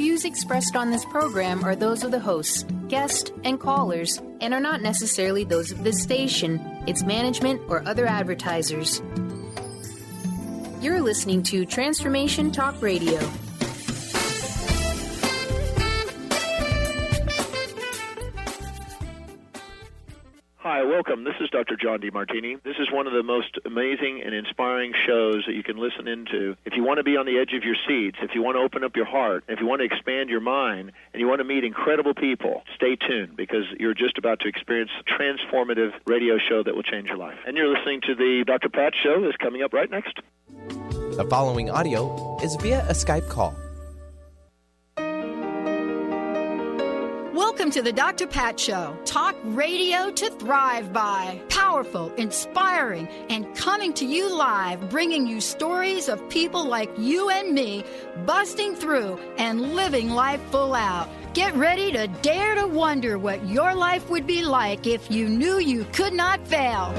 views expressed on this program are those of the hosts, guests, and callers, and are not necessarily those of this station, its management, or other advertisers. You're listening to Transformation Talk Radio. Hi, welcome. This is Dr. John DeMartini. This is one of the most amazing and inspiring shows that you can listen into. If you want to be on the edge of your seats, if you want to open up your heart, if you want to expand your mind, and you want to meet incredible people, stay tuned because you're just about to experience a transformative radio show that will change your life. And you're listening to the Dr. Pat Show that's coming up right next. The following audio is via a Skype call. Welcome to the Dr. Pat Show. Talk radio to thrive by. Powerful, inspiring, and coming to you live, bringing you stories of people like you and me busting through and living life full out. Get ready to dare to wonder what your life would be like if you knew you could not fail.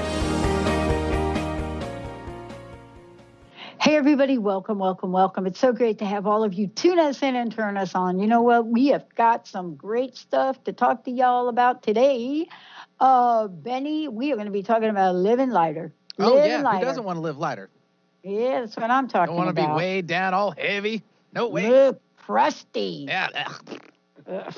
Hey, everybody. Welcome, welcome, welcome. It's so great to have all of you tune us in and turn us on. You know what? We have got some great stuff to talk to y'all about today. Benny, we are going to be talking about living lighter. Who doesn't want to live lighter? Yeah, that's what I'm talking about. Don't want to be weighed down all heavy. No way. Look, crusty. Yeah. That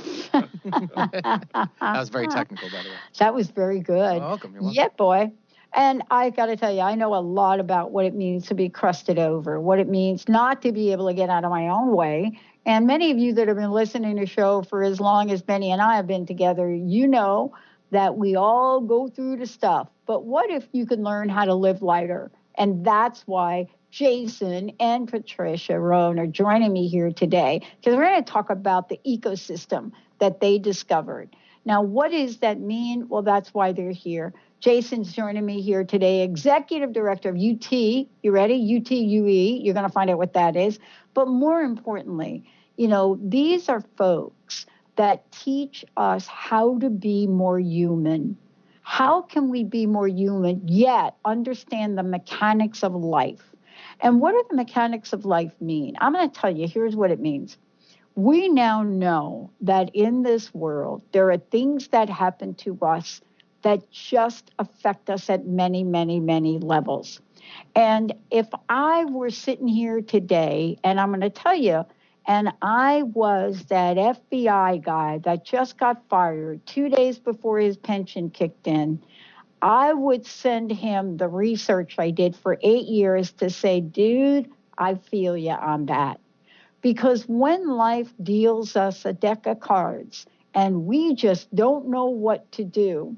was very technical, by the way. That was very good. Welcome. You're welcome. Yeah, boy. And I got to tell you, I know a lot about what it means to be crusted over, what it means not to be able to get out of my own way. And many of you that have been listening to the show for as long as Benny and I have been together, you know that we all go through the stuff. But what if you could learn how to live lighter? And that's why Jason and Patricia Roan are joining me here today, because we're going to talk about the ecosystem that they discovered. Now, what does that mean? Well, that's why they're here. Jason's joining me here today, Executive Director of UT. You ready? UTUE. You're going to find out what that is. But more importantly, you know, these are folks that teach us how to be more human. How can we be more human, yet understand the mechanics of life? And what do the mechanics of life mean? I'm going to tell you, here's what it means. We now know that in this world, there are things that happen to us that just affect us at many, many, many levels. And if I were sitting here today, and I'm going to tell you, and I was that FBI guy that just got fired 2 days before his pension kicked in, I would send him the research I did for 8 years to say, dude, I feel you on that. Because when life deals us a deck of cards and we just don't know what to do,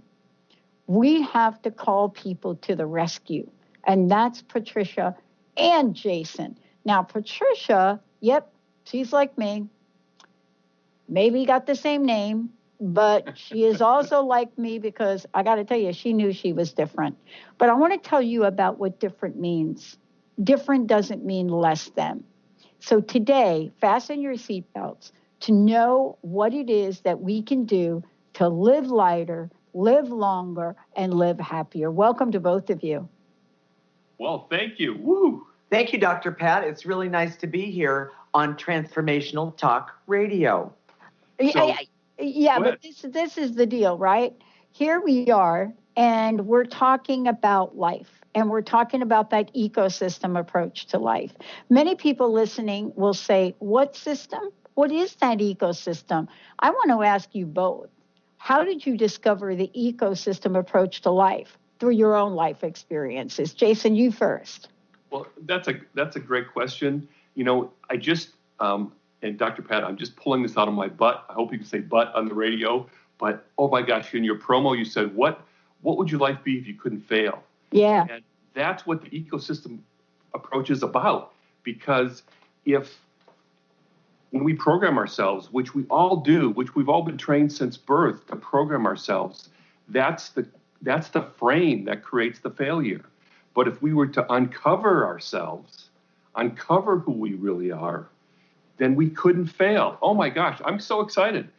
we have to call people to the rescue. And that's Patricia and Jason. Now, Patricia, yep, she's like me. Maybe got the same name, but she is also like me because I got to tell you, she knew she was different. But I want to tell you about what different means. Different doesn't mean less than. So today, fasten your seatbelts to know what it is that we can do to live lighter, live longer, and live happier. Welcome to both of you. Well, thank you. Woo! Thank you, Dr. Pat. It's really nice to be here on Transformational Talk Radio. But this is the deal, right? Here we are, and we're talking about life. And we're talking about that ecosystem approach to life. Many people listening will say, what system? What is that ecosystem? I want to ask you both. How did you discover the ecosystem approach to life through your own life experiences? Jason, you first. Well, that's a great question. You know, I just, and Dr. Pat, I'm just pulling this out of my butt. I hope you can say butt on the radio. But, oh my gosh, in your promo, you said, what would your life be if you couldn't fail? Yeah. And that's what the ecosystem approach is about. Because when we program ourselves, which we all do, which we've all been trained since birth to program ourselves, that's the frame that creates the failure. But if we were to uncover ourselves, uncover who we really are, then we couldn't fail. Oh my gosh, I'm so excited.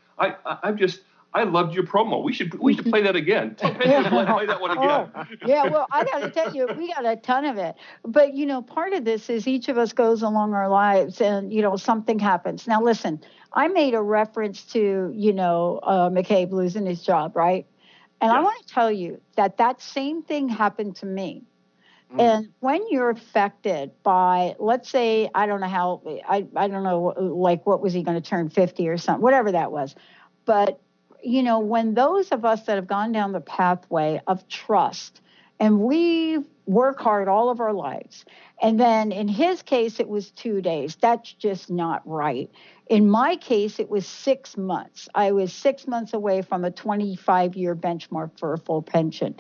I loved your promo. We should play that again. Tell Penny to play that one again. Oh, yeah, well, I got to tell you, we got a ton of it. But, part of this is each of us goes along our lives and, something happens. Now, listen, I made a reference to, McCabe losing his job, right? And I want to tell you that same thing happened to me. And when you're affected by, let's say, I don't know how, I don't know, like, what was he going to turn 50 or something, whatever that was. But, when those of us that have gone down the pathway of trust, and we work hard all of our lives, and then in his case, it was 2 days. That's just not right. In my case, it was 6 months. I was 6 months away from a 25-year benchmark for a full pension.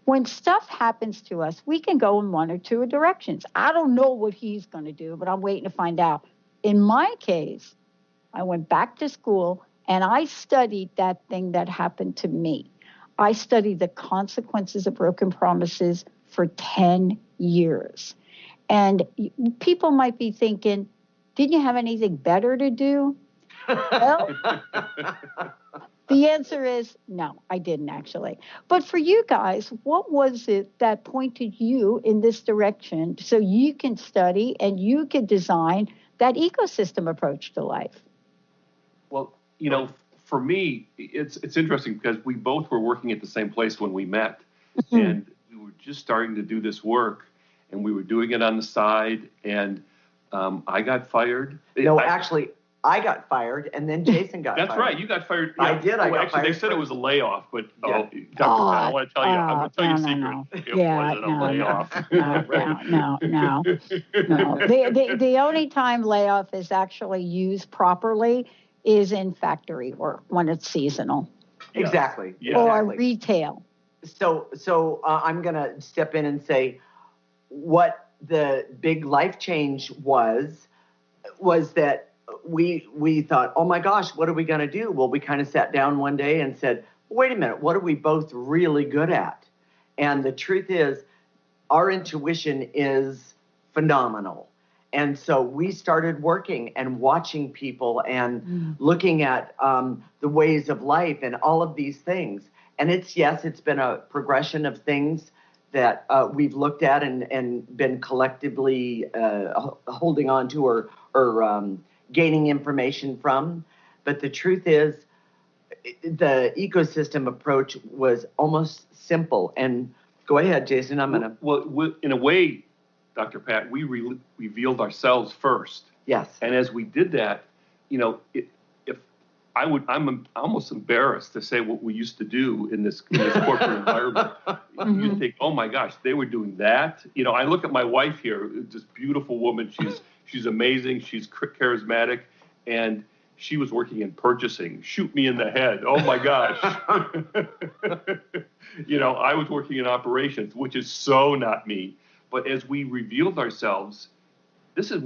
When stuff happens to us, we can go in one or two directions. I don't know what he's going to do, but I'm waiting to find out. In my case, I went back to school and I studied that thing that happened to me. I studied the consequences of broken promises for 10 years. And people might be thinking, didn't you have anything better to do? Well, the answer is no, I didn't actually. But for you guys, what was it that pointed you in this direction so you can study and you can design that ecosystem approach to life? Well, for me, it's interesting because we both were working at the same place when we met, and we were just starting to do this work, and we were doing it on the side, and I got fired. No, actually, I got fired, and then Jason got fired. That's right. You got fired. Yeah. I did. I got fired. They said it was a layoff, but Yeah. Dr. Pat, I want to tell you, I'm going to tell you a secret. No. It wasn't a layoff. No. The only time layoff is actually used properly is in factory work when it's seasonal. Yes. Exactly. Yeah. Or Exactly. retail. So I'm going to step in and say what the big life change was that we thought, oh my gosh, what are we going to do? Well, we kind of sat down one day and said, wait a minute, what are we both really good at? And the truth is, our intuition is phenomenal. And so we started working and watching people and looking at the ways of life and all of these things. And it's been a progression of things that we've looked at and been collectively holding on to or gaining information from. But the truth is, the ecosystem approach was almost simple. And go ahead, Jason, I'm going to... Well, in a way, Dr. Pat, we revealed ourselves first. Yes. And as we did that, I'm almost embarrassed to say what we used to do in this corporate environment. You think, oh my gosh, they were doing that. I look at my wife here, this beautiful woman. She's amazing. She's charismatic, and she was working in purchasing. Shoot me in the head. Oh my gosh. I was working in operations, which is so not me. But as we revealed ourselves, this is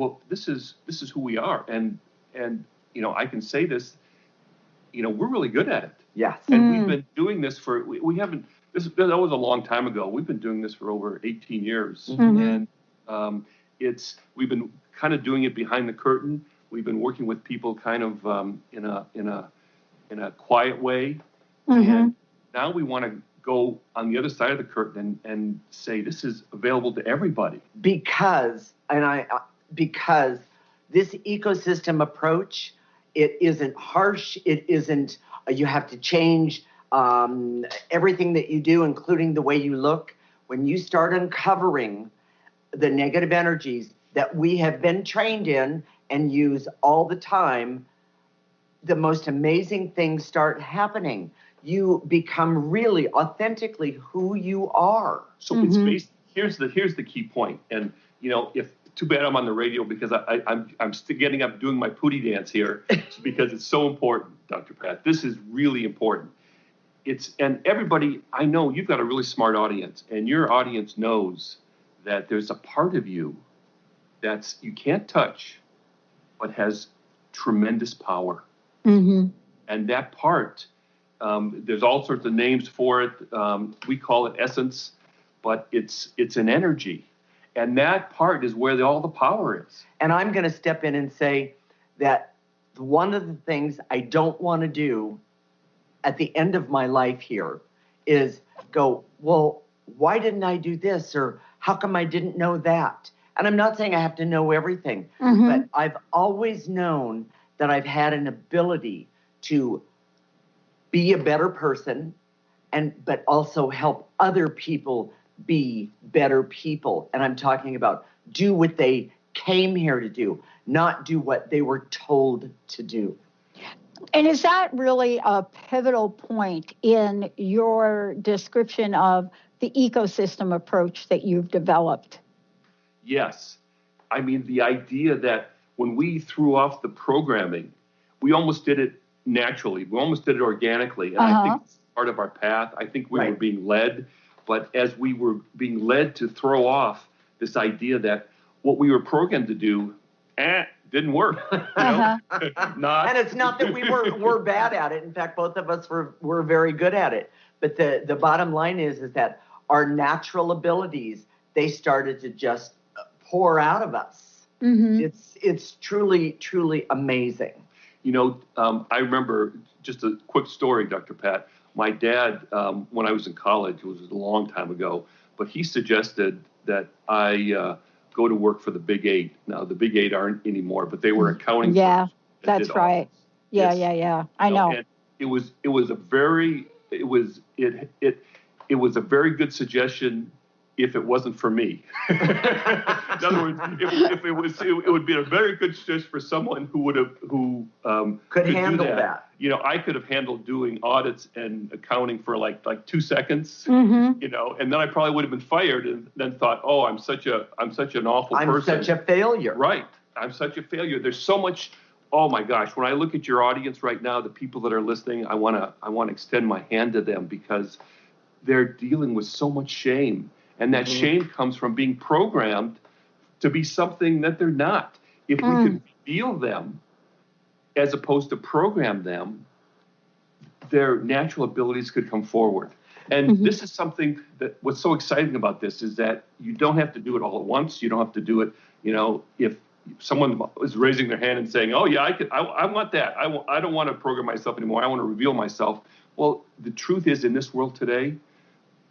who we are. And I can say this, we're really good at it. Yes. And we've been doing this we haven't, that was a long time ago. We've been doing this for over 18 years. And we've been kind of doing it behind the curtain. We've been working with people kind of in a quiet way. And now we want to go on the other side of the curtain and say this is available to everybody. Because this ecosystem approach, it isn't harsh. It isn't, you have to change everything that you do, including the way you look. When you start uncovering the negative energies that we have been trained in and use all the time, the most amazing things start happening. You become really authentically who you are. So it's based, here's the key point. And if too bad I'm on the radio because I'm still getting up doing my pootie dance here because it's so important, Dr. Pat. This is really important. And everybody, I know you've got a really smart audience, and your audience knows that there's a part of you that's you can't touch, but has tremendous power. And that part, there's all sorts of names for it. We call it essence, but it's an energy. And that part is where all the power is. And I'm going to step in and say that one of the things I don't want to do at the end of my life here is go, well, why didn't I do this? Or how come I didn't know that? And I'm not saying I have to know everything, but I've always known that I've had an ability to be a better person, but also help other people be better people. And I'm talking about do what they came here to do, not do what they were told to do. And is that really a pivotal point in your description of the ecosystem approach that you've developed? Yes. I mean, the idea that when we threw off the programming, we almost did it naturally. We almost did it organically. And I think it's part of our path. I think we were being led. But as we were being led to throw off this idea that what we were programmed to do, didn't work. And it's not that we're bad at it. In fact, both of us were very good at it. But the bottom line is that our natural abilities, they started to just pour out of us. It's truly, truly amazing. You know, I remember just a quick story, Dr. Pat. My dad, when I was in college, it was a long time ago, but he suggested that I go to work for the Big Eight. Now, the Big Eight aren't anymore, but they were accounting firms. Yeah, that's right. Yeah. I know. And it was a very good suggestion if it wasn't for me. In other words, if it would be a very good suggestion for someone who could handle that. You know, I could have handled doing audits and accounting for like 2 seconds. You know, and then I probably would have been fired and then thought, oh, I'm such an awful person. I'm such a failure. Right. I'm such a failure. There's so much. Oh my gosh! When I look at your audience right now, the people that are listening, I want to extend my hand to them because they're dealing with so much shame. And that shame comes from being programmed to be something that they're not. If we could feel them as opposed to program them, their natural abilities could come forward. And this is something that what's so exciting about this is that you don't have to do it all at once. You don't have to do it, you know, if someone is raising their hand and saying, oh, yeah, I want that. I don't want to program myself anymore. I want to reveal myself. Well, the truth is in this world today,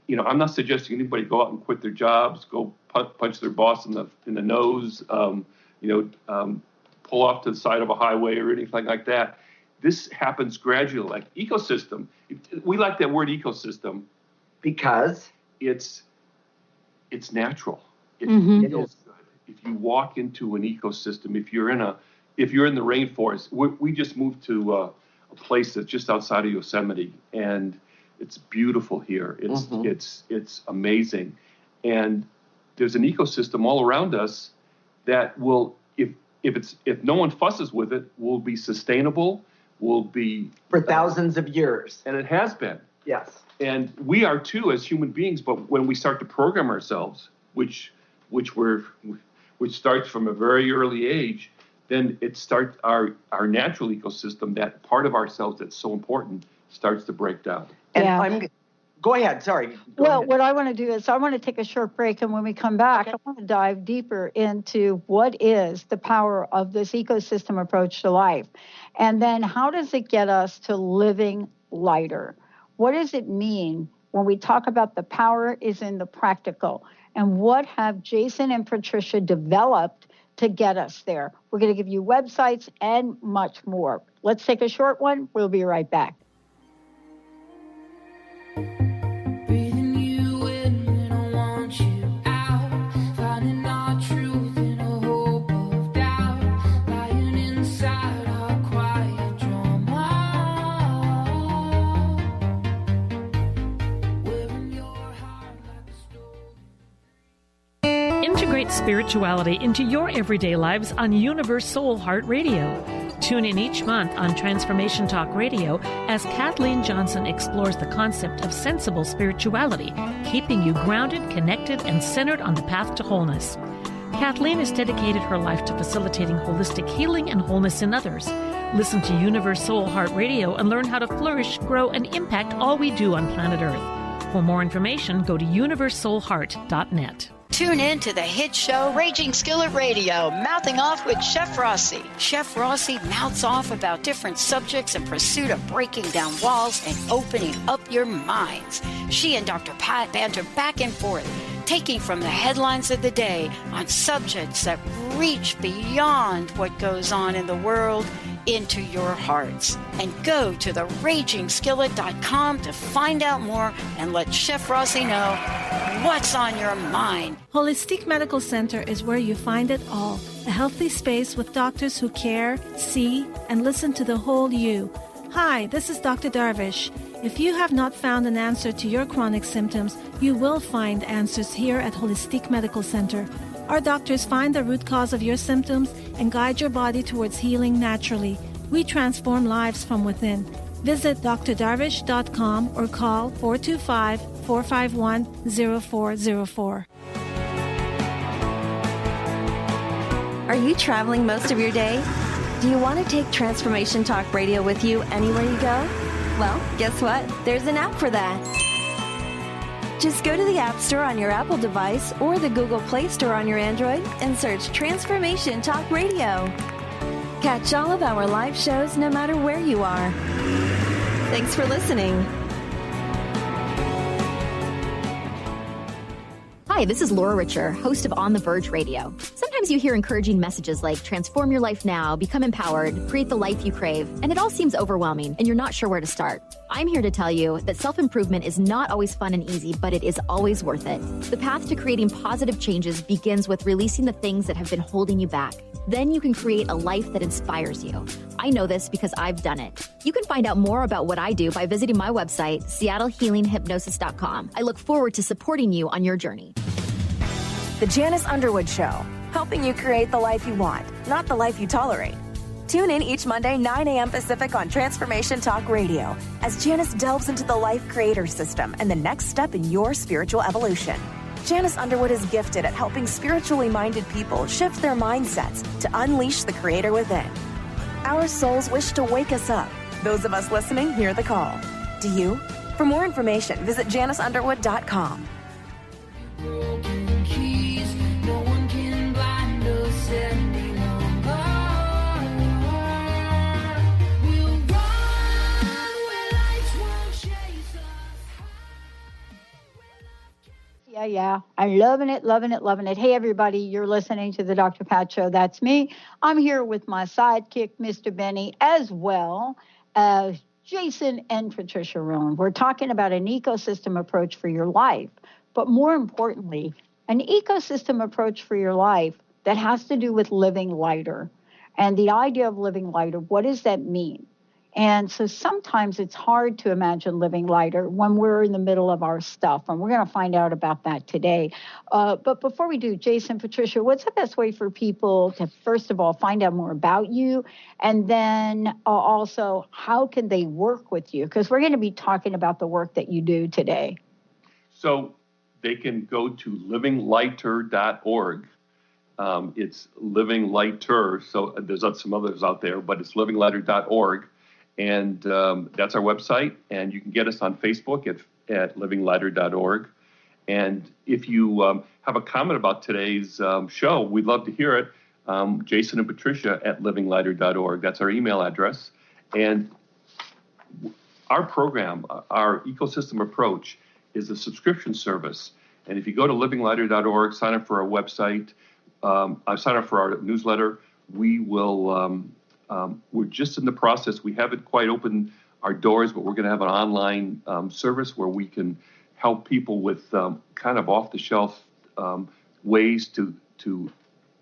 you know, I'm not suggesting anybody go out and quit their jobs, go punch their boss in the nose, pull off to the side of a highway or anything like that. This happens gradually. Like ecosystem, we like that word ecosystem because it's natural. It feels good. If you walk into an ecosystem, if you're in the rainforest, we just moved to a place that's just outside of Yosemite, and it's beautiful here. It's amazing. And there's an ecosystem all around us that will, if no one fusses with it, will be sustainable, will be for thousands of years. And it has been. Yes. And we are too as human beings, but when we start to program ourselves, which starts from a very early age, then it starts our natural ecosystem, that part of ourselves that's so important, starts to break down. And go ahead. Sorry. What I want to do is I want to take a short break. And when we come back, I want to dive deeper into what is the power of this ecosystem approach to life. And then how does it get us to living lighter? What does it mean when we talk about the power is in the practical? And what have Jason and Patricia developed to get us there? We're going to give you websites and much more. Let's take a short one. We'll be right back. Integrate spirituality into your everyday lives on Universal Heart Radio. Tune in each month on Transformation Talk Radio as Kathleen Johnson explores the concept of sensible spirituality, keeping you grounded, connected, and centered on the path to wholeness. Kathleen has dedicated her life to facilitating holistic healing and wholeness in others. Listen to Universal Heart Radio and learn how to flourish, grow, and impact all we do on planet Earth. For more information, go to universalheart.net. Tune in to the hit show Raging Skillet Radio, Mouthing Off with Chef Rossi. Chef Rossi mouths off about different subjects in pursuit of breaking down walls and opening up your minds. She and Dr. Pat banter back and forth, taking from the headlines of the day on subjects that reach beyond what goes on in the world into your hearts. And go to theragingskillet.com to find out more and let Chef Rossi know what's on your mind. Holistic Medical Center is where you find it all. A healthy space with doctors who care, see, and listen to the whole you. Hi, this is Dr. Darvish. If you have not found an answer to your chronic symptoms, you will find answers here at Holistic Medical Center. Our doctors find the root cause of your symptoms and guide your body towards healing naturally. We transform lives from within. Visit drdarvish.com or call 425-451-0404. Are you traveling most of your day? Do you want to take Transformation Talk Radio with you anywhere you go? Well, guess what? There's an app for that. Just go to the App Store on your Apple device or the Google Play Store on your Android and search Transformation Talk Radio. Catch all of our live shows no matter where you are. Thanks for listening. Hi, this is Laura Richer, host of On the Verge Radio. Sometimes you hear encouraging messages like transform your life now, become empowered, create the life you crave, and it all seems overwhelming and you're not sure where to start. I'm here to tell you that self-improvement is not always fun and easy, but it is always worth it. The path to creating positive changes begins with releasing the things that have been holding you back. Then you can create a life that inspires you. I know this because I've done it. You can find out more about what I do by visiting my website, seattlehealinghypnosis.com. I look forward to supporting you on your journey. The Janice Underwood Show, helping you create the life you want, not the life you tolerate. Tune in each Monday, 9 a.m. Pacific on Transformation Talk Radio as Janice delves into the life creator system and the next step in your spiritual evolution. Janice Underwood is gifted at helping spiritually minded people shift their mindsets to unleash the creator within. Our souls wish to wake us up. Those of us listening hear the call. Do you? For more information, visit janiceunderwood.com. Yeah. I'm loving it. Hey, everybody, you're listening to the Dr. Pat Show. That's me. I'm here with my sidekick, Mr. Benny, as well as Jason and Patricia Rowan. We're talking about an ecosystem approach for your life, but more importantly, an ecosystem approach for your life that has to do with living lighter. And the idea of living lighter, what does that mean? And so sometimes it's hard to imagine living lighter when we're in the middle of our stuff. And we're going to find out about that today. But before we do, Jason, Patricia, what's the best way for people to, first of all, find out more about you? And then also, how can they work with you? Because we're going to be talking about the work that you do today. So they can go to livinglighter.org. It's Living Lighter. So there's some others out there, but it's livinglighter.org. And that's our website. And you can get us on Facebook at livinglighter.org. And if you have a comment about today's show, we'd love to hear it. Jason and Patricia at livinglighter.org. That's our email address. And our program, our ecosystem approach, is a subscription service. And if you go to livinglighter.org, sign up for our website, sign up for our newsletter, we will... we're just in the process. We haven't quite opened our doors, but we're going to have an online service where we can help people with kind of off-the-shelf ways to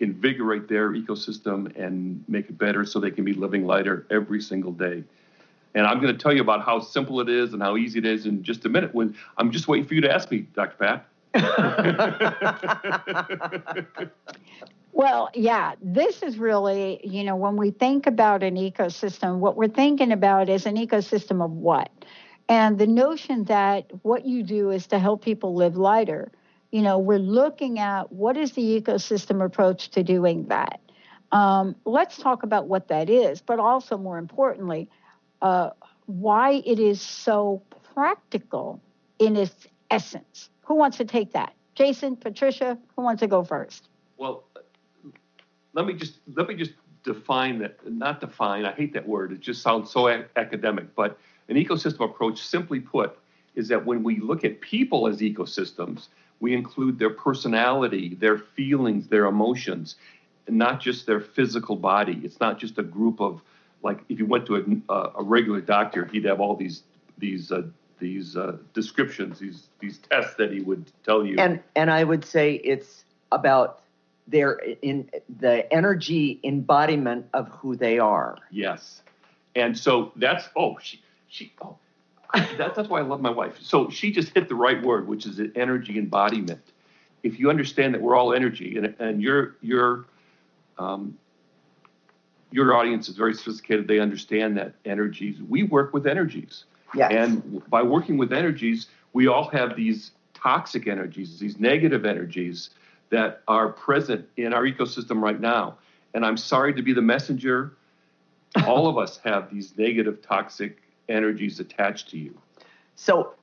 invigorate their ecosystem and make it better so they can be living lighter every single day. And I'm going to tell you about how simple it is and how easy it is in just a minute. I'm just waiting for you to ask me, Dr. Pat. Well, yeah, this is really, when we think about an ecosystem, what we're thinking about is an ecosystem of what? And the notion that what you do is to help people live lighter. We're looking at what is the ecosystem approach to doing that. Let's talk about what that is, but also more importantly, why it is so practical in its essence. Who wants to take that? Jason, Patricia, who wants to go first? Well, let me just define that. Not define. I hate that word. It just sounds so academic. But an ecosystem approach, simply put, is that when we look at people as ecosystems, we include their personality, their feelings, their emotions, and not just their physical body. It's not just a group of, like, if you went to a regular doctor, he'd have all these descriptions, these tests that he would tell you. And I would say it's about in the energy embodiment of who they are. Yes, and so that's that's why I love my wife. So she just hit the right word, which is energy embodiment. If you understand that we're all energy, and your audience is very sophisticated, they understand that energies. We work with energies. Yes. And by working with energies, we all have these toxic energies, these negative energies that are present in our ecosystem right now. And I'm sorry to be the messenger. All of us have these negative, toxic energies attached to you. So,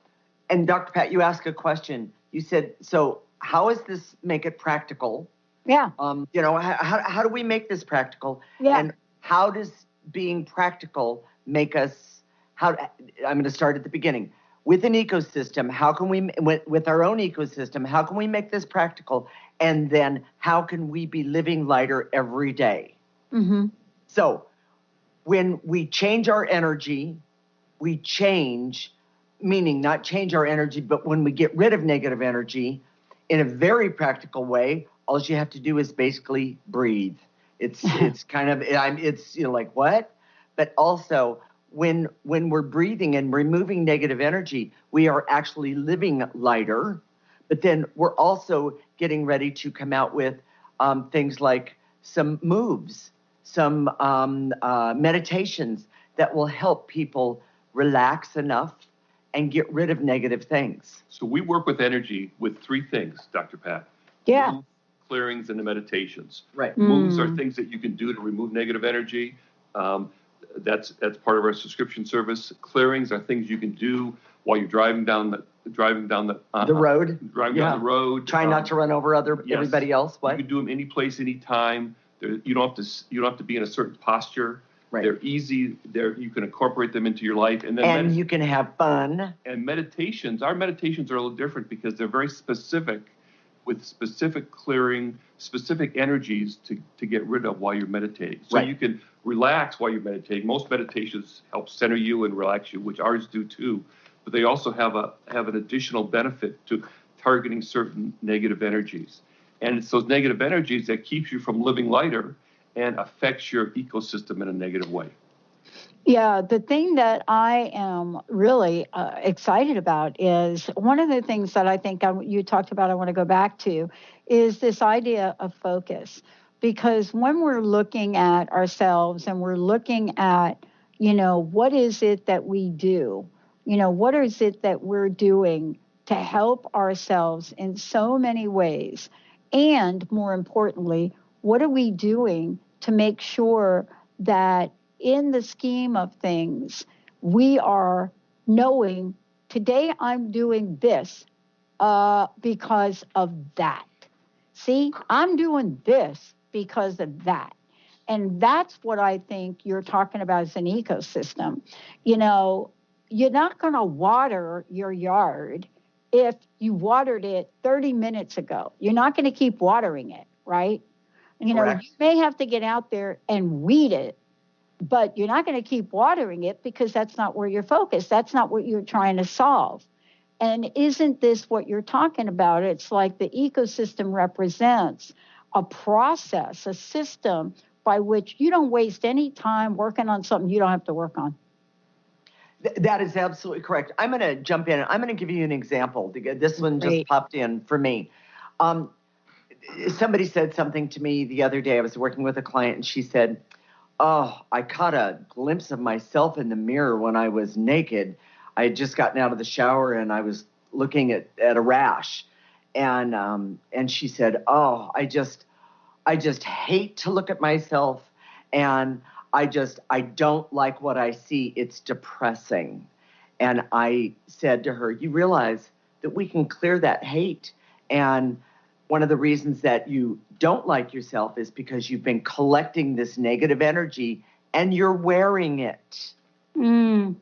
and Dr. Pat, you asked a question. You said, so how does this make it practical? Yeah. How do we make this practical? Yeah. And how does being practical make us, I'm going to start at the beginning. With an ecosystem, how can we, with our own ecosystem, how can we make this practical? And then how can we be living lighter every day? Mm-hmm. So when we change our energy, we change, meaning not change our energy, but when we get rid of negative energy in a very practical way, all you have to do is basically breathe. It's kind of, it's, like what? But also when we're breathing and removing negative energy, we are actually living lighter. But then we're also getting ready to come out with things like some moves, some meditations that will help people relax enough and get rid of negative things. So we work with energy with three things, Dr. Pat. Yeah. Move, clearings, and the meditations. Right. Moves are things that you can do to remove negative energy. That's part of our subscription service. Clearings are things you can do while you're driving down the road. Down the road. Try not to run over everybody else. What? You can do them any place, any time. You don't have to be in a certain posture. Right. They're easy. You can incorporate them into your life, and then you can have fun. And meditations. Our meditations are a little different because they're very specific, with specific clearing, specific energies to get rid of while you're meditating. So you can relax while you're meditating. Most meditations help center you and relax you, which ours do too. But they also have an additional benefit to targeting certain negative energies. And it's those negative energies that keeps you from living lighter and affects your ecosystem in a negative way. Yeah, the thing that I am really excited about is one of the things that I think you talked about, I want to go back to, is this idea of focus. Because when we're looking at ourselves and we're looking at, what is it that we do? What is it that we're doing to help ourselves in so many ways? And more importantly, what are we doing to make sure that in the scheme of things, we are knowing today I'm doing this because of that. See, I'm doing this because of that. And that's what I think you're talking about as an ecosystem. You're not going to water your yard if you watered it 30 minutes ago. You're not going to keep watering it, right? Correct. You may have to get out there and weed it, but you're not going to keep watering it because that's not where you're focused. That's not what you're trying to solve. And isn't this what you're talking about? It's like the ecosystem represents a process, a system by which you don't waste any time working on something you don't have to work on. That is absolutely correct. I'm going to jump in. I'm going to give you an example. This one just popped in for me. Somebody said something to me the other day. I was working with a client, and she said, I caught a glimpse of myself in the mirror when I was naked. I had just gotten out of the shower, and I was looking at a rash. And she said, I just hate to look at myself, and I don't like what I see. It's depressing. And I said to her, you realize that we can clear that hate And one of the reasons that you don't like yourself is because you've been collecting this negative energy and you're wearing it. You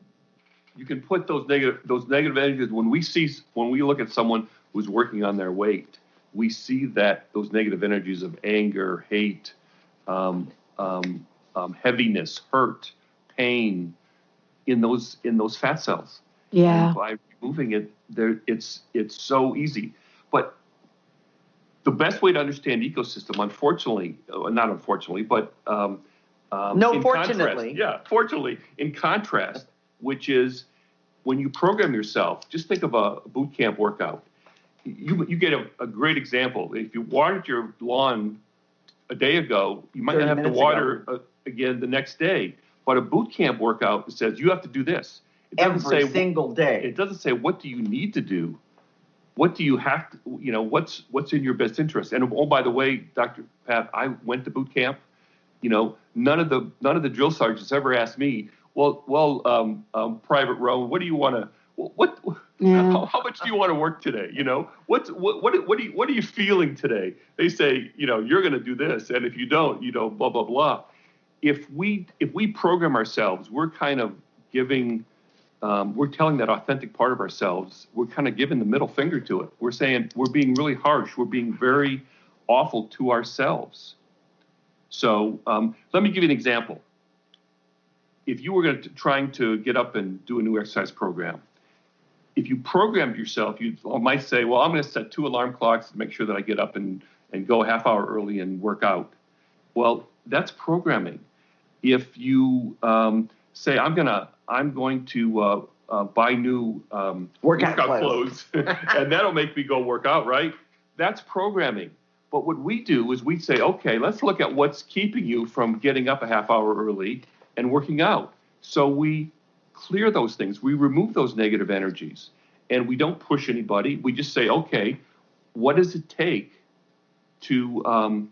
can put those negative energies when we look at someone who's working on their weight, we see that those negative energies of anger, hate, heaviness, hurt, pain in those fat cells. Yeah. And by removing it, it's so easy. But the best way to understand ecosystem, fortunately, in contrast, which is when you program yourself, just think of a boot camp workout. You get a great example. If you watered your lawn a day ago, you might not have to water again the next day. But a boot camp workout says you have to do this. Every single day. It doesn't say what do you need to do. What do you have to, what's in your best interest? And oh, by the way, Dr. Pat, I went to boot camp. None of the drill sergeants ever asked me, Private Rowan, what do you want to, how much do you want to work today? What are you feeling today? They say, you're going to do this, and if you don't, blah blah blah. If we program ourselves, we're kind of giving, we're telling that authentic part of ourselves. We're kind of giving the middle finger to it. We're saying we're being really harsh. We're being very awful to ourselves. So let me give you an example. If you were trying to get up and do a new exercise program, if you programmed yourself, you might say, well, I'm going to set 2 alarm clocks to make sure that I get up and go a half hour early and work out. Well, that's programming. If you say, I'm going to buy new workout clothes, and that'll make me go work out, right? That's programming. But what we do is we say, okay, let's look at what's keeping you from getting up a half hour early and working out. So we clear those things. We remove those negative energies, and we don't push anybody. We just say, okay, what does it take to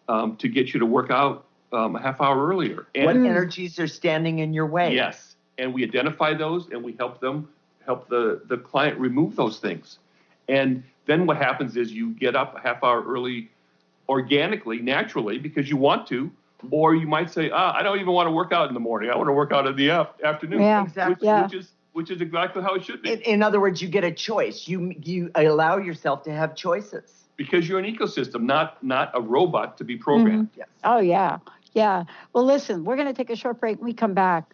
get you to work out a half hour earlier? And what energies are standing in your way? Yes, and we identify those, and we help the client remove those things. And then what happens is you get up a half hour early organically, naturally, because you want to, or you might say, I don't even want to work out in the morning. I want to work out in the afternoon. Yeah, exactly. Which is exactly how it should be. In other words, you get a choice. You allow yourself to have choices. Because you're an ecosystem, not a robot to be programmed. Mm-hmm. Yes. Oh, yeah. Yeah. Well, listen, we're going to take a short break. When we come back,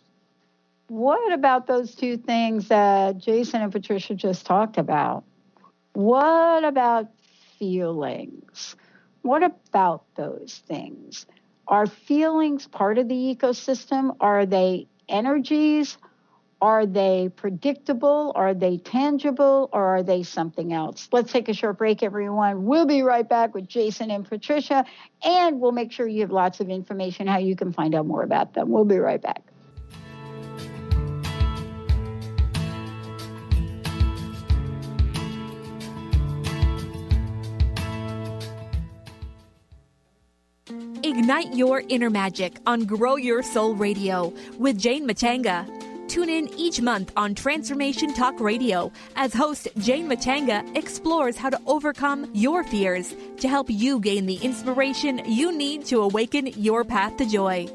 what about those 2 things that Jason and Patricia just talked about? What about feelings? What about those things? Are feelings part of the ecosystem? Are they energies? Are they predictable? Are they tangible? Or are they something else? Let's take a short break, everyone. We'll be right back with Jason and Patricia, and we'll make sure you have lots of information how you can find out more about them. We'll be right back. Ignite your inner magic on Grow Your Soul Radio with Jane Matanga. Tune in each month on Transformation Talk Radio as host Jane Matanga explores how to overcome your fears to help you gain the inspiration you need to awaken your path to joy.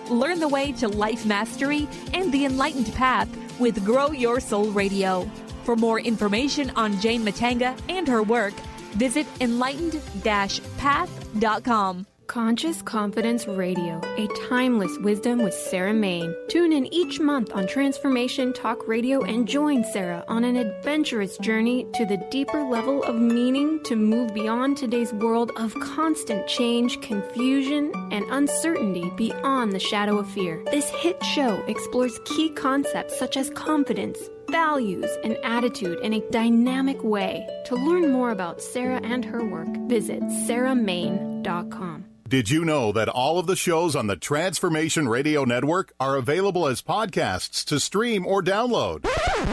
Learn the way to life mastery and the enlightened path with Grow Your Soul Radio. For more information on Jane Matanga and her work, visit enlightened-path.com. Conscious Confidence Radio, a timeless wisdom with Sarah Main. Tune in each month on Transformation Talk Radio and join Sarah on an adventurous journey to the deeper level of meaning to move beyond today's world of constant change, confusion, and uncertainty beyond the shadow of fear. This hit show explores key concepts such as confidence, values, and attitude in a dynamic way. To learn more about Sarah and her work, visit sarahmain.com. Did you know that all of the shows on the Transformation Radio Network are available as podcasts to stream or download?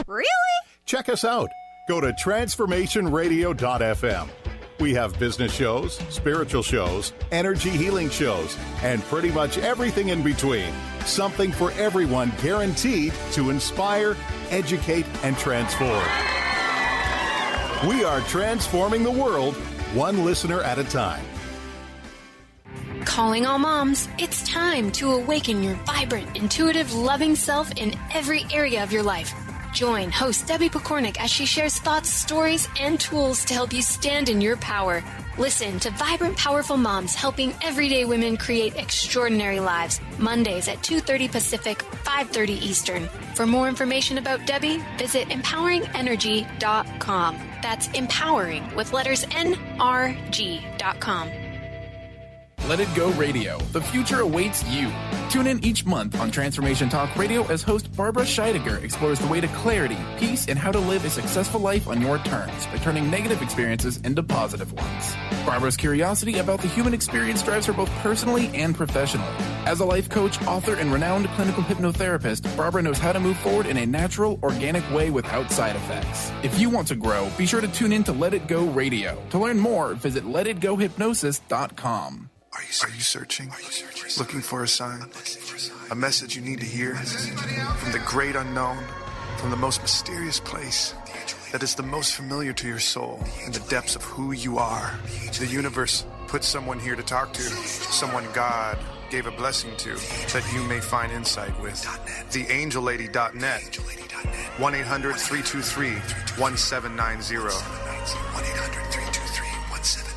Really? Check us out. Go to transformationradio.fm. We have business shows, spiritual shows, energy healing shows, and pretty much everything in between. Something for everyone, guaranteed to inspire, educate, and transform. We are transforming the world, one listener at a time. Calling all moms, it's time to awaken your vibrant, intuitive, loving self in every area of your life. Join host Debbie Pokornik as she shares thoughts, stories, and tools to help you stand in your power. Listen to Vibrant, Powerful Moms helping everyday women create extraordinary lives. Mondays at 2:30 Pacific, 5:30 Eastern. For more information about Debbie, visit empoweringenergy.com. That's empowering with letters NRG.com. Let It Go Radio. The future awaits you. Tune in each month on Transformation Talk Radio as host Barbara Scheidegger explores the way to clarity, peace, and how to live a successful life on your terms by turning negative experiences into positive ones. Barbara's curiosity about the human experience drives her both personally and professionally. As a life coach, author, and renowned clinical hypnotherapist, Barbara knows how to move forward in a natural, organic way without side effects. If you want to grow, be sure to tune in to Let It Go Radio. To learn more, visit letitgohypnosis.com. Are you searching? Looking for a sign? A message you need to hear? From the great unknown, from the most mysterious place that is the most familiar to your soul in the depths of who you are. The universe put someone here to talk to, someone God gave a blessing to, that you may find insight with. TheAngelLady.net. 1-800-323-1790. 1-800-323-1790.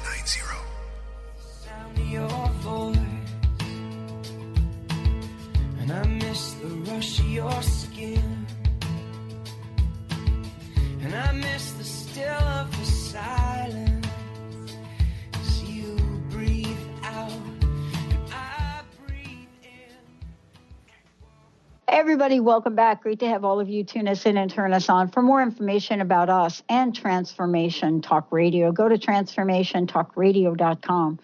Your voice, and I miss the rush of your skin, and I miss the still of the silence as you breathe out and I breathe in. Everybody, welcome back. Great to have all of you tune us in and turn us on. For more information about us and Transformation Talk Radio, go to transformationtalkradio.com.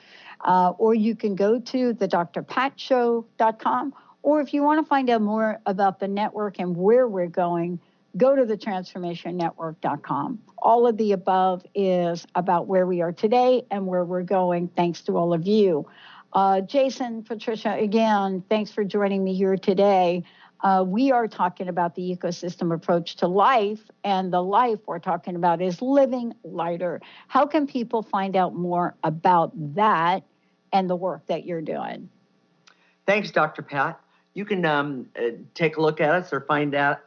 Or you can go to thedrpatshow.com. Or if you want to find out more about the network and where we're going, go to thetransformationnetwork.com. All of the above is about where we are today and where we're going, thanks to all of you. Jason, Patricia, again, thanks for joining me here today. We are talking about the ecosystem approach to life, and the life we're talking about is living lighter. How can people find out more about that and the work that you're doing? Thanks, Dr. Pat. You can take a look at us or find us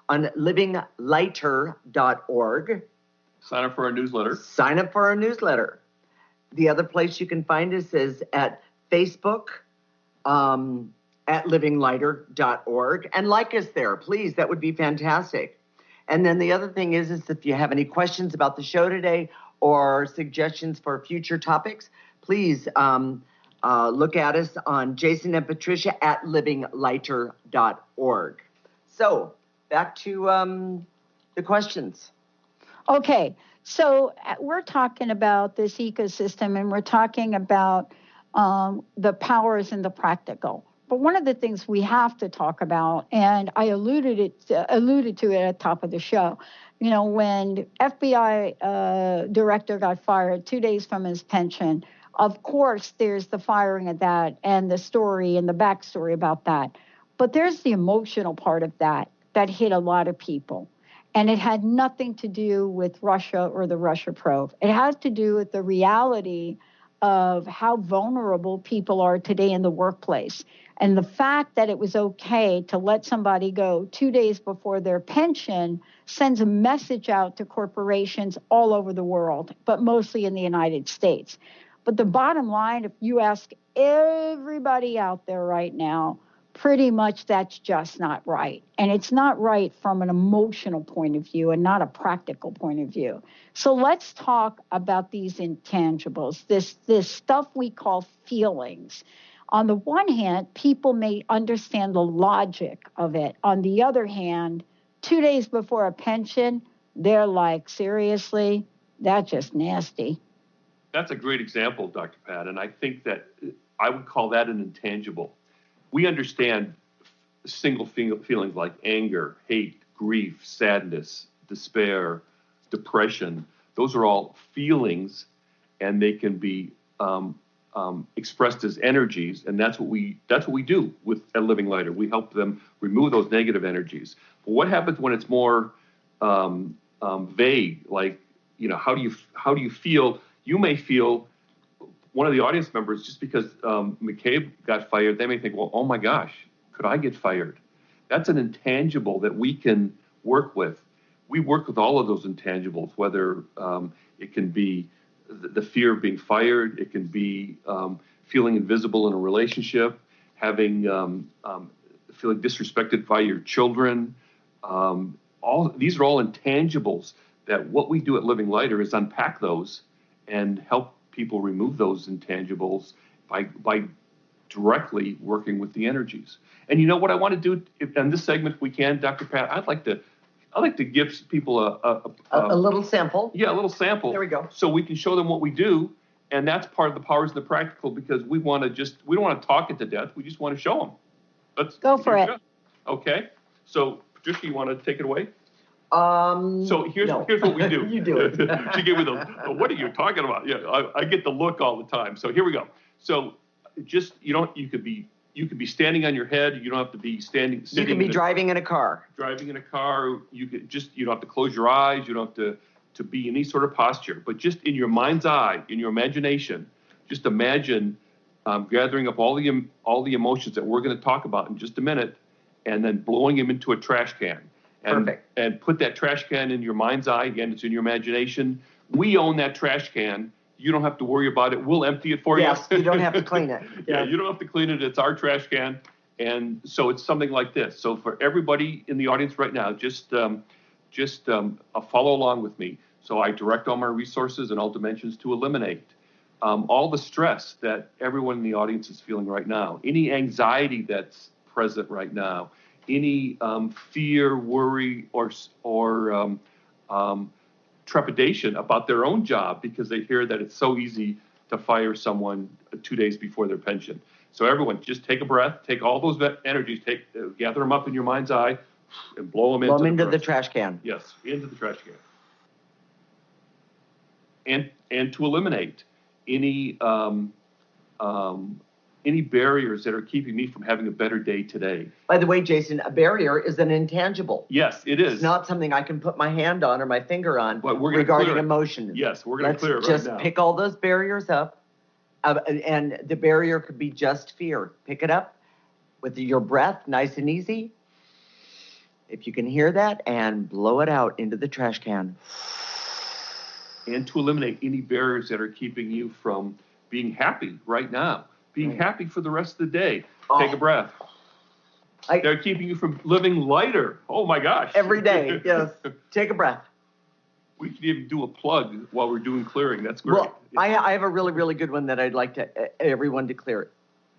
on livinglighter.org. Sign up for our newsletter. Sign up for our newsletter. The other place you can find us is at Facebook, at livinglighter.org, and like us there, please. That would be fantastic. And then the other thing is if you have any questions about the show today or suggestions for future topics, please look at us on Jason and Patricia at livinglighter.org. So back to the questions. Okay, so we're talking about this ecosystem, and we're talking about the powers and the practical. But one of the things we have to talk about, and I alluded to it at the top of the show, you know, when FBI director got fired 2 days from his pension, of course, there's the firing of that and the story and the backstory about that. But there's the emotional part of that hit a lot of people. And it had nothing to do with Russia or the Russia probe. It has to do with the reality of how vulnerable people are today in the workplace. And the fact that it was okay to let somebody go 2 days before their pension sends a message out to corporations all over the world, but mostly in the United States. But the bottom line, if you ask everybody out there right now, pretty much that's just not right. And it's not right from an emotional point of view and not a practical point of view. So let's talk about these intangibles, this stuff we call feelings. On the one hand, people may understand the logic of it. On the other hand, 2 days before a pension, they're like, seriously, that's just nasty. That's a great example, Dr. Pat, and I think that I would call that an intangible. We understand single feelings like anger, hate, grief, sadness, despair, depression. Those are all feelings, and they can be expressed as energies, and that's what we do with Living Lighter. We help them remove those negative energies. But what happens when it's more vague, like how do you feel? You may feel, one of the audience members, just because McCabe got fired, they may think, well, oh my gosh, could I get fired? That's an intangible that we can work with. We work with all of those intangibles, whether it can be the fear of being fired, it can be feeling invisible in a relationship, having feeling disrespected by your children. These are all intangibles that what we do at Living Lighter is unpack those and help people remove those intangibles by directly working with the energies. And you know what I want to do in this segment, if we can, Dr. Pat, I'd like to give people a little sample. Yeah, a little sample. There we go. So we can show them what we do, and that's part of the Powers in the Practical, because we don't want to talk it to death. We just want to show them. Let's go for it. Okay. So Patricia, you want to take it away? So here's what we do. You do it. She gave me the what are you talking about? Yeah, I get the look all the time. So here we go. So just you could be standing on your head. You don't have to be sitting. You can be driving in a car. Driving in a car. You don't have to close your eyes. You don't have to be in any sort of posture. But just in your mind's eye, in your imagination, just imagine gathering up all the emotions that we're going to talk about in just a minute, and then blowing them into a trash can. Perfect. And put that trash can in your mind's eye. Again, it's in your imagination. We own that trash can. You don't have to worry about it. We'll empty it for you. Yes, you don't have to clean it. Yeah, you don't have to clean it. It's our trash can. And so it's something like this. So for everybody in the audience right now, just follow along with me. So I direct all my resources and all dimensions to eliminate all the stress that everyone in the audience is feeling right now, any anxiety that's present right now, any fear, worry, or trepidation about their own job because they hear that it's so easy to fire someone 2 days before their pension. So everyone, just take a breath, take all those energies, gather them up in your mind's eye, and blow them into the trash can. Yes, into the trash can. And to eliminate any barriers that are keeping me from having a better day today. By the way, Jason, a barrier is an intangible. Yes, it is. It's not something I can put my hand on or my finger on regarding emotions. Yes, we're going to clear it right now. Let's just pick all those barriers up. And the barrier could be just fear. Pick it up with your breath, nice and easy. If you can hear that, and blow it out into the trash can. And to eliminate any barriers that are keeping you from being happy right now. Being happy for the rest of the day. Take a breath. They're keeping you from living lighter. Oh my gosh. Every day, yes. Take a breath. We can even do a plug while we're doing clearing. That's great. Well, I have a really, really good one that I'd like everyone to clear.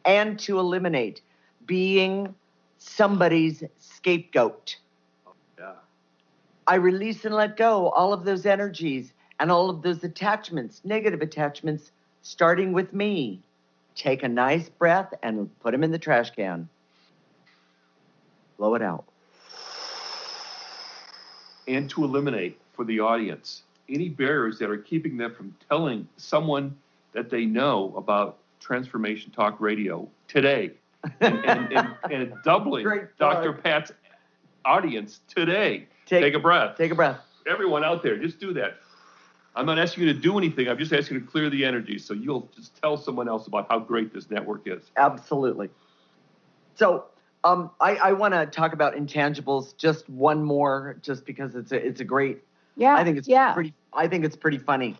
And to eliminate being somebody's scapegoat. Yeah. I release and let go all of those energies and all of those attachments, negative attachments, starting with me. Take a nice breath and put them in the trash can. Blow it out. And to eliminate, for the audience, any barriers that are keeping them from telling someone that they know about Transformation Talk Radio today. And doubling Dr. Pat's audience today. Take a breath. Take a breath. Everyone out there, just do that. I'm not asking you to do anything. I'm just asking you to clear the energy so you'll just tell someone else about how great this network is. Absolutely. So I want to talk about intangibles just one more, just because it's a great. Yeah. I think it's pretty funny.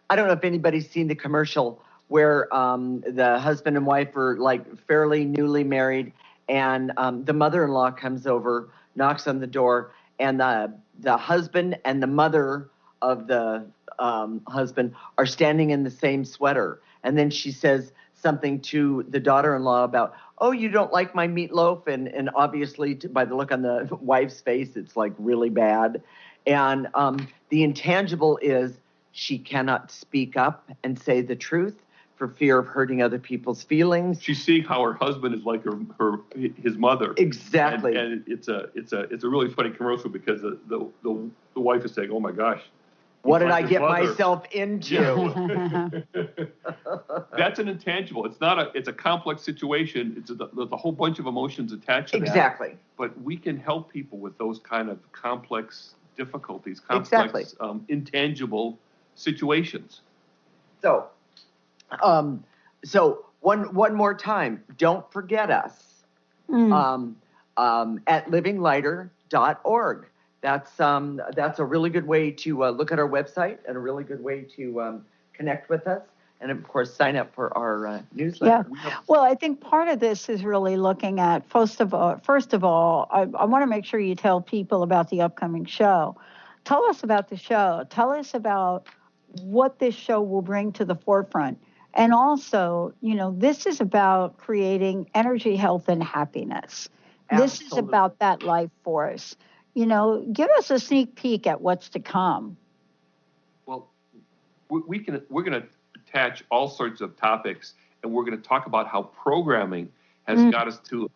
I don't know if anybody's seen the commercial where the husband and wife are like fairly newly married, and the mother-in-law comes over, knocks on the door, and the husband and the mother of the husband are standing in the same sweater. And then she says something to the daughter-in-law about, oh, you don't like my meatloaf? And obviously, by the look on the wife's face, it's like really bad. And the intangible is she cannot speak up and say the truth for fear of hurting other people's feelings. She's seeing how her husband is like his mother. Exactly. And it's a really funny commercial because the wife is saying, oh my gosh. What did I get myself into? Yeah. That's an intangible. It's a complex situation. There's a whole bunch of emotions attached to that. Exactly. But we can help people with those kind of complex difficulties, complex, intangible situations. So, one more time, don't forget us at livinglighter.org. That's a really good way to look at our website and a really good way to connect with us. And, of course, sign up for our newsletter. Yeah. Well, I think part of this is really looking at, first of all, I want to make sure you tell people about the upcoming show. Tell us about the show. Tell us about what this show will bring to the forefront. And also, this is about creating energy, health, and happiness. Absolutely. This is about that life force. Give us a sneak peek at what's to come. Well, we're going to attach all sorts of topics, and we're going to talk about how programming has got us to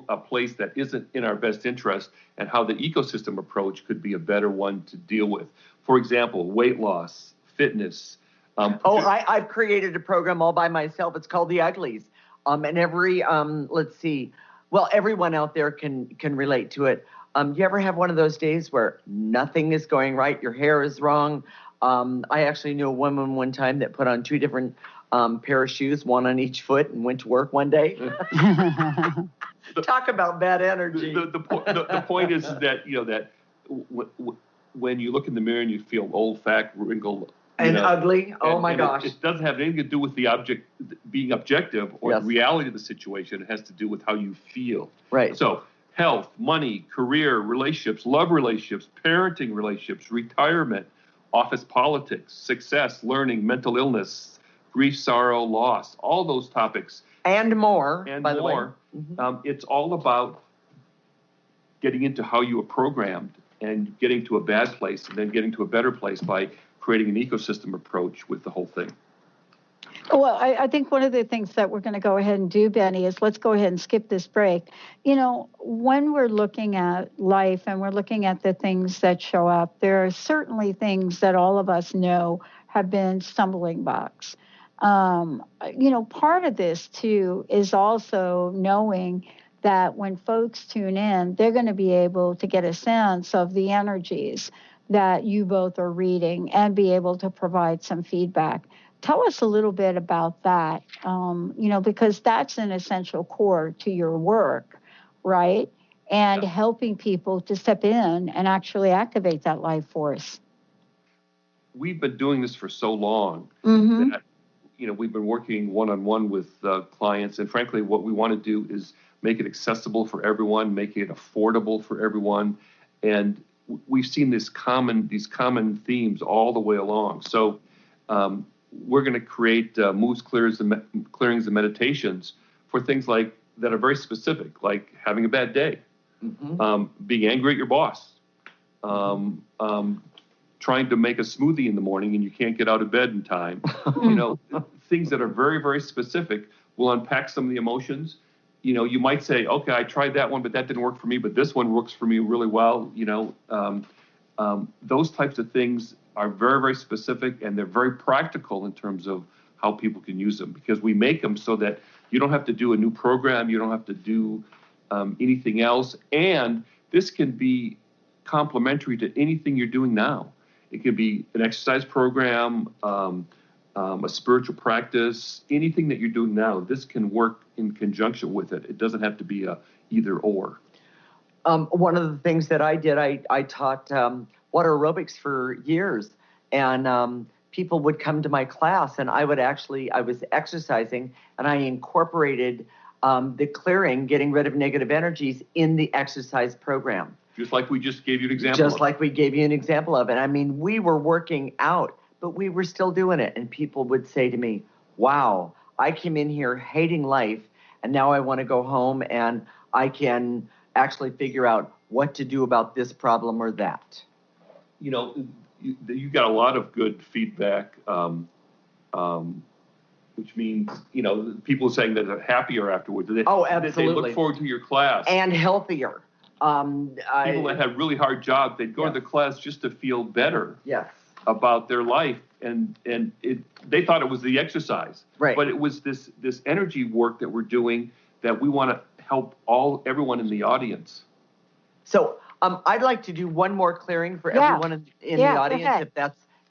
a place that isn't in our best interest, and how the ecosystem approach could be a better one to deal with. For example, weight loss, fitness. I've created a program all by myself. It's called The Uglies. And every, everyone out there can relate to it. You ever have one of those days where nothing is going right? Your hair is wrong. I actually knew a woman one time that put on 2 different pair of shoes, one on each foot, and went to work one day. Talk about bad energy. The point is that when you look in the mirror and you feel old, fat, wrinkled, and ugly, my gosh. It doesn't have anything to do with the object being objective or the reality of the situation. It has to do with how you feel. Right. So health, money, career, relationships, love relationships, parenting relationships, retirement, office politics, success, learning, mental illness, grief, sorrow, loss, all those topics. And more, by the way. It's all about getting into how you are programmed and getting to a bad place and then getting to a better place by creating an ecosystem approach with the whole thing. Well, I think one of the things that we're going to go ahead and do, Benny, is let's go ahead and skip this break. When we're looking at life and we're looking at the things that show up, there are certainly things that all of us know have been stumbling blocks. Part of this, too, is also knowing that when folks tune in, they're going to be able to get a sense of the energies that you both are reading and be able to provide some feedback. Tell us a little bit about that, because that's an essential core to your work, right? And helping people to step in and actually activate that life force. We've been doing this for so long that, we've been working one-on-one with clients. And frankly, what we want to do is make it accessible for everyone, make it affordable for everyone. And we've seen these common themes all the way along. So we're going to create moves, clearings, and meditations for things like that are very specific, like having a bad day, being angry at your boss, trying to make a smoothie in the morning and you can't get out of bed in time. Things that are very, very specific will unpack some of the emotions. You might say, okay, I tried that one, but that didn't work for me, but this one works for me really well. Those types of things are very, very specific, and they're very practical in terms of how people can use them, because we make them so that you don't have to do a new program, you don't have to do anything else, and this can be complementary to anything you're doing now. It could be an exercise program, a spiritual practice, anything that you're doing now. This can work in conjunction with it. It doesn't have to be a either or. One of the things that I did, I taught water aerobics for years, and people would come to my class, and I was exercising, and I incorporated the clearing, getting rid of negative energies in the exercise program. Just like we just gave you an example of. Just like we gave you an example of it. I mean, we were working out, but we were still doing it. And people would say to me, wow, I came in here hating life, and now I want to go home and I can actually figure out what to do about this problem or that. You got a lot of good feedback, which means, people saying that they're happier afterwards. Absolutely. They look forward to your class. And healthier. People that had really hard jobs, they'd go to the class just to feel better about their life. And they thought it was the exercise. Right. But it was this energy work that we're doing that we want to help everyone in the audience. So I'd like to do one more clearing for everyone in the audience,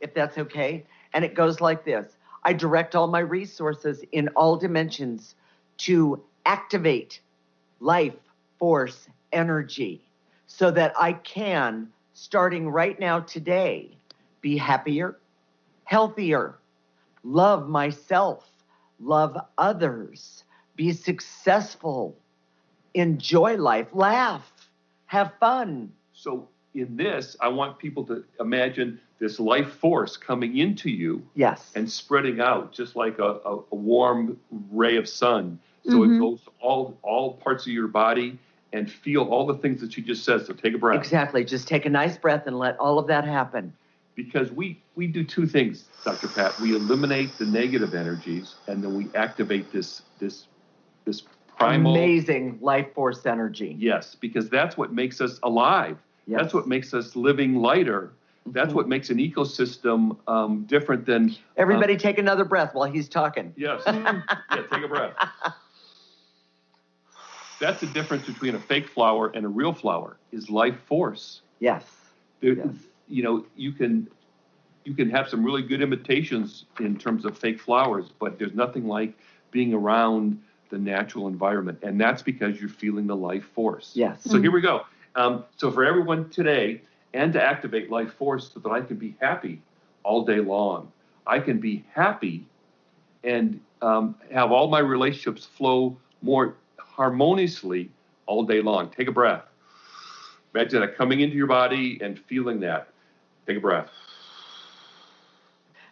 if that's okay. And it goes like this. I direct all my resources in all dimensions to activate life force energy so that I can, starting right now today, be happier, healthier, love myself, love others, be successful, enjoy life, laugh, have fun. So in this, I want people to imagine this life force coming into you. Yes. And spreading out just like a warm ray of sun. So it goes all parts of your body, and feel all the things that you just said. So take a breath. Exactly. Just take a nice breath and let all of that happen. Because we do two things, Dr. Pat. We eliminate the negative energies, and then we activate this primal, amazing life force energy. Yes, because that's what makes us alive. Yes. That's what makes us living lighter. That's what makes an ecosystem different than... Everybody take another breath while he's talking. Yes. Yeah, take a breath. That's the difference between a fake flower and a real flower, is life force. Yes. You know, you can have some really good imitations in terms of fake flowers, but there's nothing like being around the natural environment. And that's because you're feeling the life force. Yes. So here we go. So for everyone today, and to activate life force so that I can be happy all day long. I can be happy and have all my relationships flow more harmoniously all day long. Take a breath. Imagine that coming into your body and feeling that. Take a breath.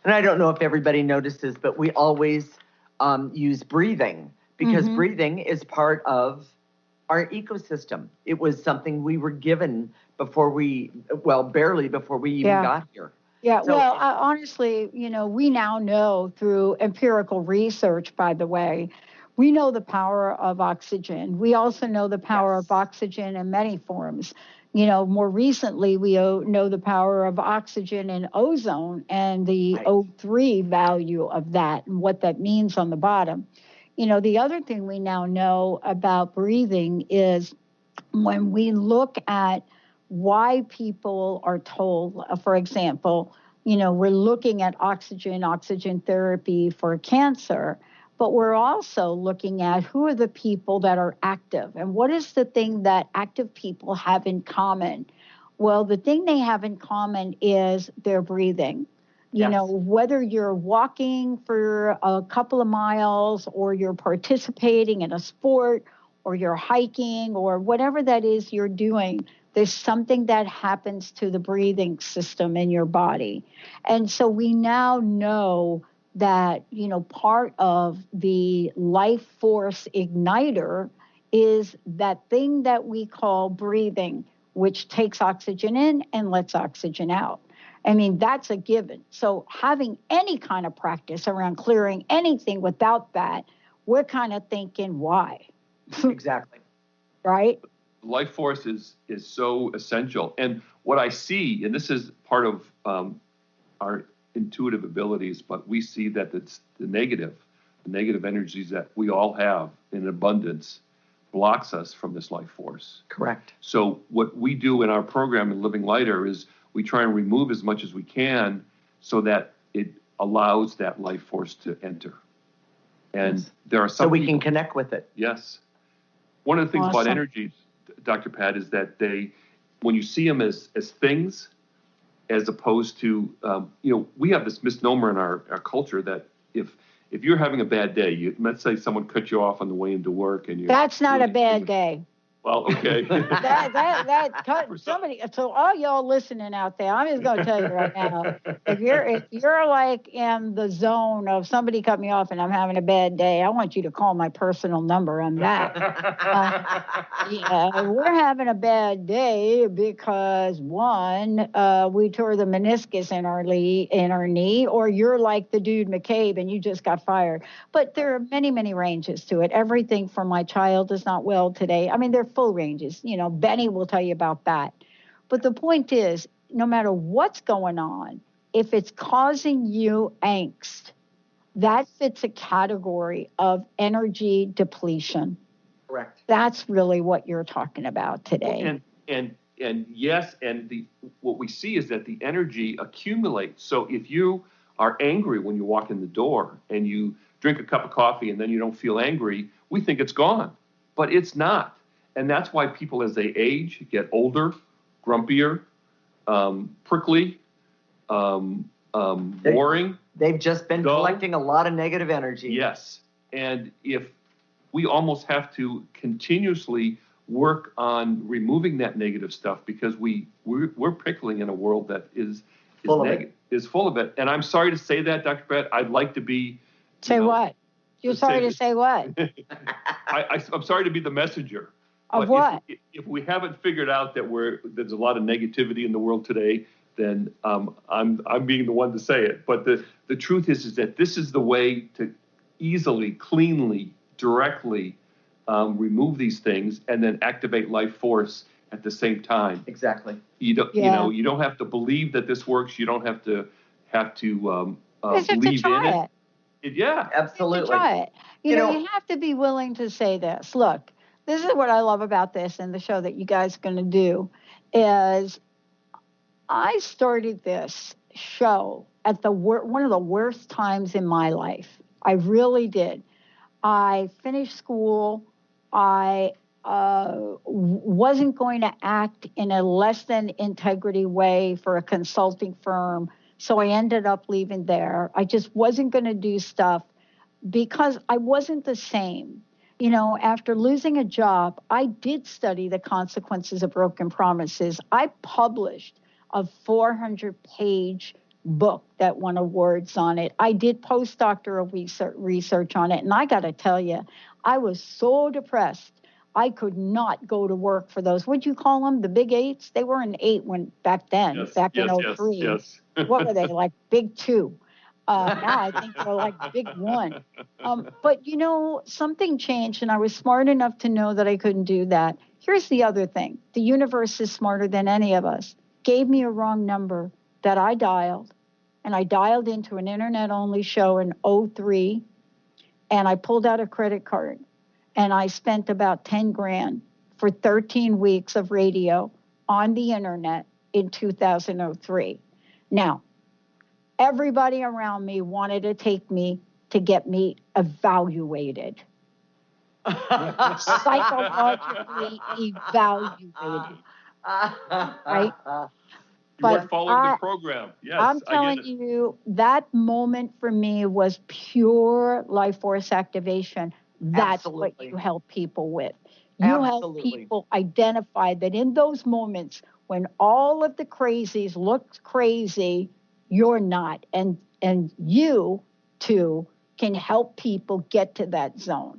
And I don't know if everybody notices, but we always use breathing because breathing is part of our ecosystem. It was something we were given barely before we even got here. Yeah, so, honestly, you know, we now know through empirical research, by the way, we know the power of oxygen. We also know the power of oxygen in many forms. You know, more recently, we know the power of oxygen in ozone and the O3 value of that and what that means on the bottom. You know, the other thing we now know about breathing is when we look at why people are told, for example, you know, we're looking at oxygen therapy for cancer, but we're also looking at who are the people that are active and what is the thing that active people have in common. Well, the thing they have in common is their breathing. You know, whether you're walking for a couple of miles or you're participating in a sport or you're hiking or whatever that is you're doing, there's something that happens to the breathing system in your body. And so we now know that, you know, part of the life force igniter is that thing that we call breathing, which takes oxygen in and lets oxygen out. I mean, that's a given. So having any kind of practice around clearing anything without that, we're kind of thinking, why? Exactly. Right? Life force is so essential. And what I see, and this is part of our intuitive abilities, but we see that it's the negative energies that we all have in abundance blocks us from this life force. Correct. So what we do in our program in Living Lighter is we try and remove as much as we can so that it allows that life force to enter. And there are some so we can connect with it. Yes. One of the things about energies, Dr. Pat, is that when you see them as things, as opposed to, you know, we have this misnomer in our culture that if you're having a bad day, let's say someone cut you off on the way into work and that's not a bad day. Well, okay. Somebody. So all y'all listening out there, I'm just going to tell you right now, if you're like in the zone of somebody cut me off and I'm having a bad day, I want you to call my personal number on that. We're having a bad day because one, we tore the meniscus in our knee, or you're like the dude McCabe and you just got fired. But there are many, many ranges to it. Everything from my child is not well today. I mean, they're full ranges. You know, Benny will tell you about that. But the point is, no matter what's going on, if it's causing you angst, that fits a category of energy depletion. Correct. That's really what you're talking about today. And yes, and what we see is that the energy accumulates. So if you are angry when you walk in the door and you drink a cup of coffee and then you don't feel angry, we think it's gone, but it's not. And that's why people, as they age, get older, grumpier, prickly, boring. They've just been collecting a lot of negative energy. Yes. And if we almost have to continuously work on removing that negative stuff, because we're pickling in a world that is full of it. And I'm sorry to say that, Dr. Pat. I'd like to be. Say what? You're sorry to say what? I'm sorry to be the messenger. Of what? If we haven't figured out that there's a lot of negativity in the world today, then I'm being the one to say it. But the truth is that this is the way to easily, cleanly, directly remove these things and then activate life force at the same time. Exactly. You don't have to believe that this works. You don't have to believe in it. Yeah, absolutely. Try it. You know, you have to be willing to say this. Look, this is what I love about this and the show that you guys are going to do is I started this show at one of the worst times in my life. I really did. I finished school. I wasn't going to act in a less than integrity way for a consulting firm. So I ended up leaving there. I just wasn't going to do stuff because I wasn't the same. You know, after losing a job, I did study the consequences of broken promises. I published a 400-page book that won awards on it. I did postdoctoral research on it. And I got to tell you, I was so depressed. I could not go to work for those. What'd you call them? The big eights? They were an 8 back then, in 03. Yes. What were they, like big 2? Now I think they're like big 1. But, you know, something changed, and I was smart enough to know that I couldn't do that. Here's the other thing. The universe is smarter than any of us. Gave me a wrong number that I dialed, and I dialed into an internet-only show in 03, and I pulled out a credit card, and I spent about 10 grand for 13 weeks of radio on the internet in 2003. Now, everybody around me wanted to take me to get me evaluated. Psychologically evaluated. Right? You weren't following the program. Yes, I'm telling you, that moment for me was pure life force activation. That's what you help people with. You help people identify that in those moments when all of the crazies look crazy, you're not. And you, too, can help people get to that zone.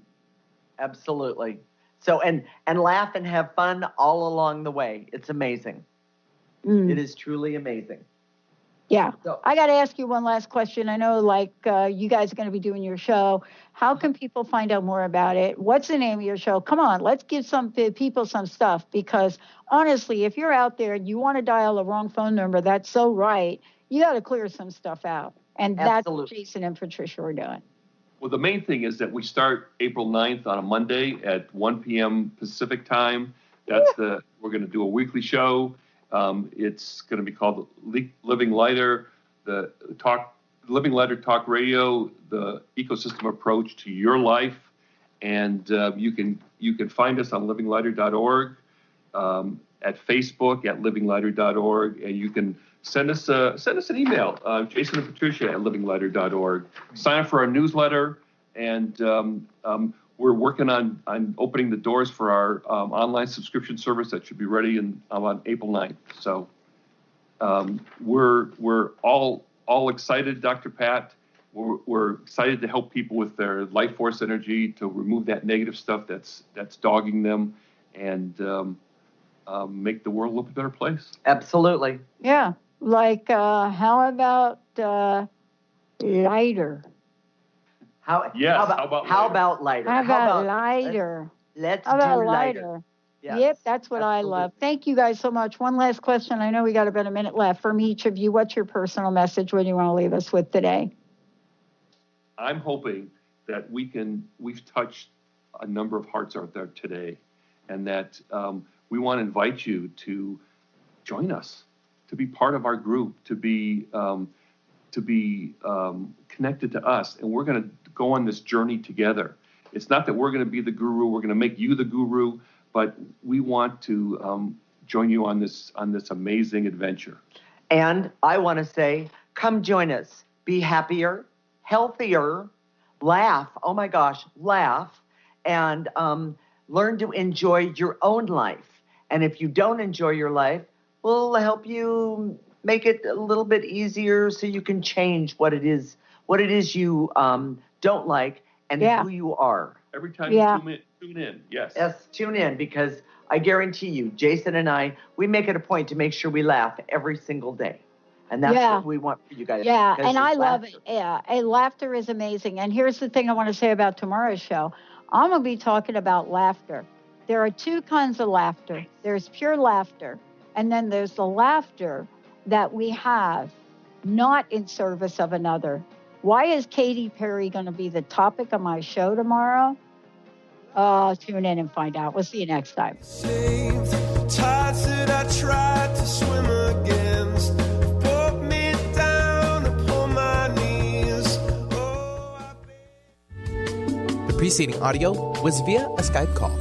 Absolutely. So, and laugh and have fun all along the way. It's amazing. It is truly amazing. Yeah. I got to ask you one last question. I know, you guys are going to be doing your show. How can people find out more about it? What's the name of your show? Come on, let's give some people some stuff. Because, honestly, if you're out there and you want to dial the wrong phone number, that's so right. You got to clear some stuff out. And that's what Jason and Patricia are doing. Well, the main thing is that we start April 9th on a Monday at 1 p.m. Pacific time. We're going to do a weekly show. It's going to be called Living Lighter, the Living Lighter Talk Radio, the ecosystem approach to your life. And you can find us on livinglighter.org, at Facebook at livinglighter.org, and you can send us an email, Jason and Patricia at livinglighter.org. Sign up for our newsletter, and we're working on opening the doors for our online subscription service that should be ready on April 9th. So we're all excited, Dr. Pat. We're excited to help people with their life force energy, to remove that negative stuff that's dogging them, and make the world look a better place. Absolutely. Yeah. How about lighter? How about lighter? How about lighter? Let's do lighter. Lighter. Yes, yep, that's what I love. Thank you guys so much. One last question. I know we got about a minute left from each of you. What's your personal message? What do you want to leave us with today? I'm hoping that we've touched a number of hearts out there today, and that we want to invite you to join us, be part of our group, to be connected to us, and we're going to go on this journey together. It's not that we're going to be the guru, we're going to make you the guru, but we want to join you on this amazing adventure. And I want to say, come join us. Be happier, healthier, laugh. Oh my gosh, laugh, and learn to enjoy your own life. And if you don't enjoy your life, we'll help you make it a little bit easier so you can change what it is you don't like and who you are. Every time you tune in, yes. Yes, tune in, because I guarantee you, Jason and I, we make it a point to make sure we laugh every single day. And that's what we want for you guys. Yeah, and I love it. Yeah, and laughter is amazing. And here's the thing I want to say about tomorrow's show. I'm going to be talking about laughter. There are two kinds of laughter. There's pure laughter, and then there's the laughter that we have not in service of another. Why is Katy Perry going to be the topic of my show tomorrow? Tune in and find out. We'll see you next time. Tides that I tried to swim against pulled me down upon my knees. The preceding audio was via a Skype call.